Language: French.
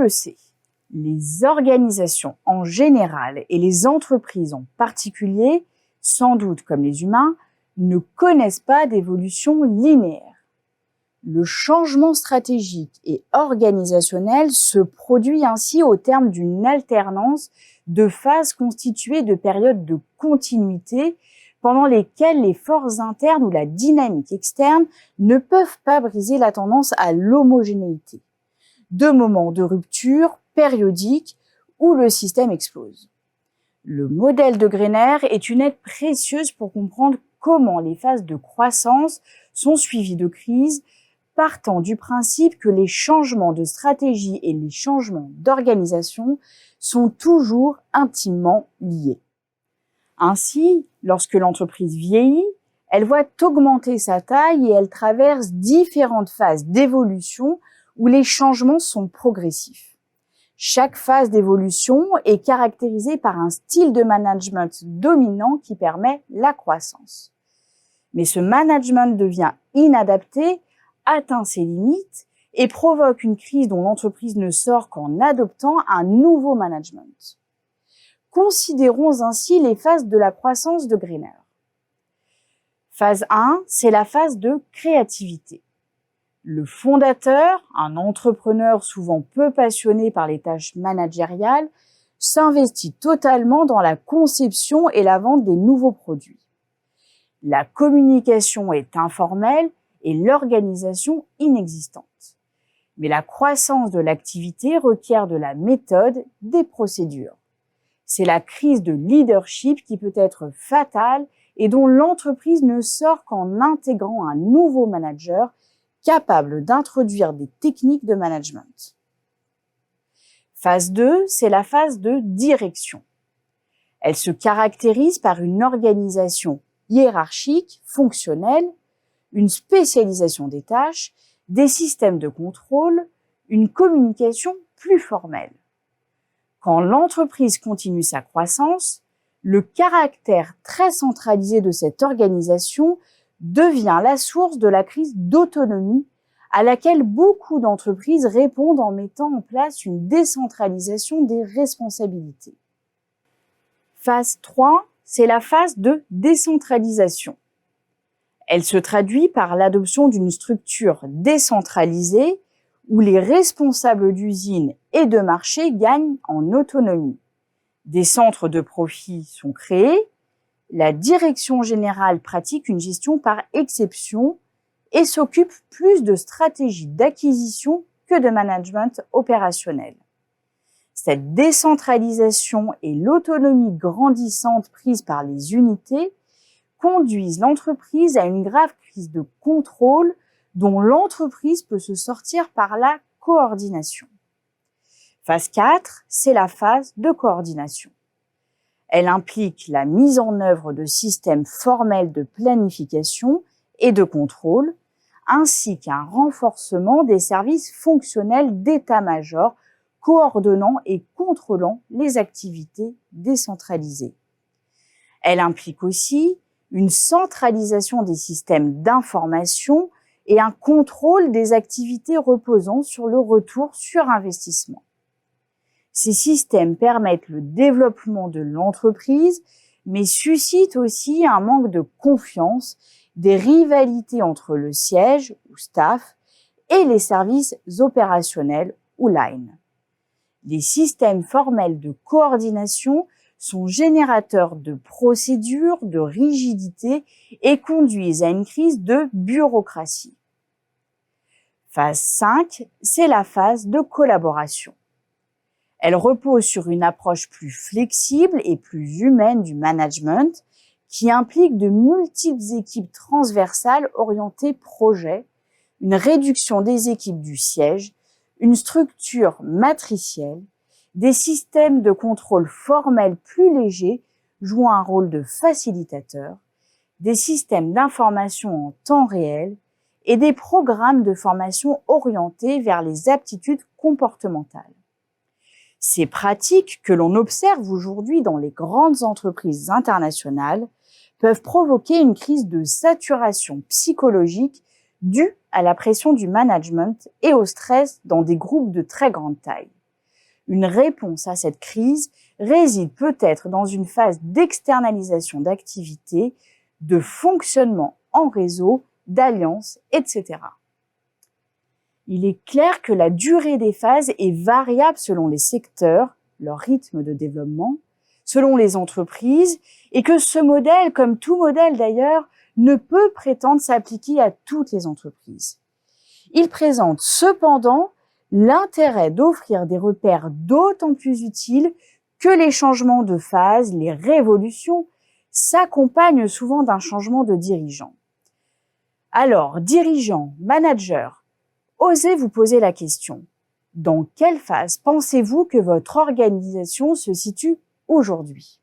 le sait, les organisations en général et les entreprises en particulier, sans doute comme les humains, ne connaissent pas d'évolution linéaire. Le changement stratégique et organisationnel se produit ainsi au terme d'une alternance de phases constituées de périodes de continuité pendant lesquelles les forces internes ou la dynamique externe ne peuvent pas briser la tendance à l'homogénéité. De moments de rupture périodiques où le système explose. Le modèle de Greiner est une aide précieuse pour comprendre comment les phases de croissance sont suivies de crises, partant du principe que les changements de stratégie et les changements d'organisation sont toujours intimement liés. Ainsi, lorsque l'entreprise vieillit, elle voit augmenter sa taille et elle traverse différentes phases d'évolution où les changements sont progressifs. Chaque phase d'évolution est caractérisée par un style de management dominant qui permet la croissance. Mais ce management devient inadapté, atteint ses limites et provoque une crise dont l'entreprise ne sort qu'en adoptant un nouveau management. Considérons ainsi les phases de la croissance de Greiner. Phase 1, c'est la phase de créativité. Le fondateur, un entrepreneur souvent peu passionné par les tâches managériales, s'investit totalement dans la conception et la vente des nouveaux produits. La communication est informelle et l'organisation inexistante. Mais la croissance de l'activité requiert de la méthode, des procédures. C'est la crise de leadership qui peut être fatale et dont l'entreprise ne sort qu'en intégrant un nouveau manager capable d'introduire des techniques de management. Phase 2, c'est la phase de direction. Elle se caractérise par une organisation hiérarchique, fonctionnelle, une spécialisation des tâches, des systèmes de contrôle, une communication plus formelle. Quand l'entreprise continue sa croissance, le caractère très centralisé de cette organisation devient la source de la crise d'autonomie à laquelle beaucoup d'entreprises répondent en mettant en place une décentralisation des responsabilités. Phase 3, c'est la phase de décentralisation. Elle se traduit par l'adoption d'une structure décentralisée où les responsables d'usine et de marché gagnent en autonomie. Des centres de profit sont créés, la direction générale pratique une gestion par exception et s'occupe plus de stratégies d'acquisition que de management opérationnel. Cette décentralisation et l'autonomie grandissante prise par les unités conduisent l'entreprise à une grave crise de contrôle dont l'entreprise peut se sortir par la coordination. Phase 4, c'est la phase de coordination. Elle implique la mise en œuvre de systèmes formels de planification et de contrôle, ainsi qu'un renforcement des services fonctionnels d'état-major coordonnant et contrôlant les activités décentralisées. Elle implique aussi une centralisation des systèmes d'information et un contrôle des activités reposant sur le retour sur investissement. Ces systèmes permettent le développement de l'entreprise, mais suscitent aussi un manque de confiance, des rivalités entre le siège ou staff et les services opérationnels ou line. Les systèmes formels de coordination sont générateurs de procédures, de rigidité et conduisent à une crise de bureaucratie. Phase 5, c'est la phase de collaboration. Elle repose sur une approche plus flexible et plus humaine du management qui implique de multiples équipes transversales orientées projet, une réduction des équipes du siège, une structure matricielle, des systèmes de contrôle formels plus légers jouant un rôle de facilitateur, des systèmes d'information en temps réel et des programmes de formation orientés vers les aptitudes comportementales. Ces pratiques que l'on observe aujourd'hui dans les grandes entreprises internationales peuvent provoquer une crise de saturation psychologique due à la pression du management et au stress dans des groupes de très grande taille. Une réponse à cette crise réside peut-être dans une phase d'externalisation d'activités, de fonctionnement en réseau, d'alliances, etc. Il est clair que la durée des phases est variable selon les secteurs, leur rythme de développement, selon les entreprises, et que ce modèle, comme tout modèle d'ailleurs, ne peut prétendre s'appliquer à toutes les entreprises. Il présente cependant l'intérêt d'offrir des repères d'autant plus utiles que les changements de phase, les révolutions, s'accompagnent souvent d'un changement de dirigeant. Alors, dirigeants, managers, osez vous poser la question. Dans quelle phase pensez-vous que votre organisation se situe aujourd'hui ?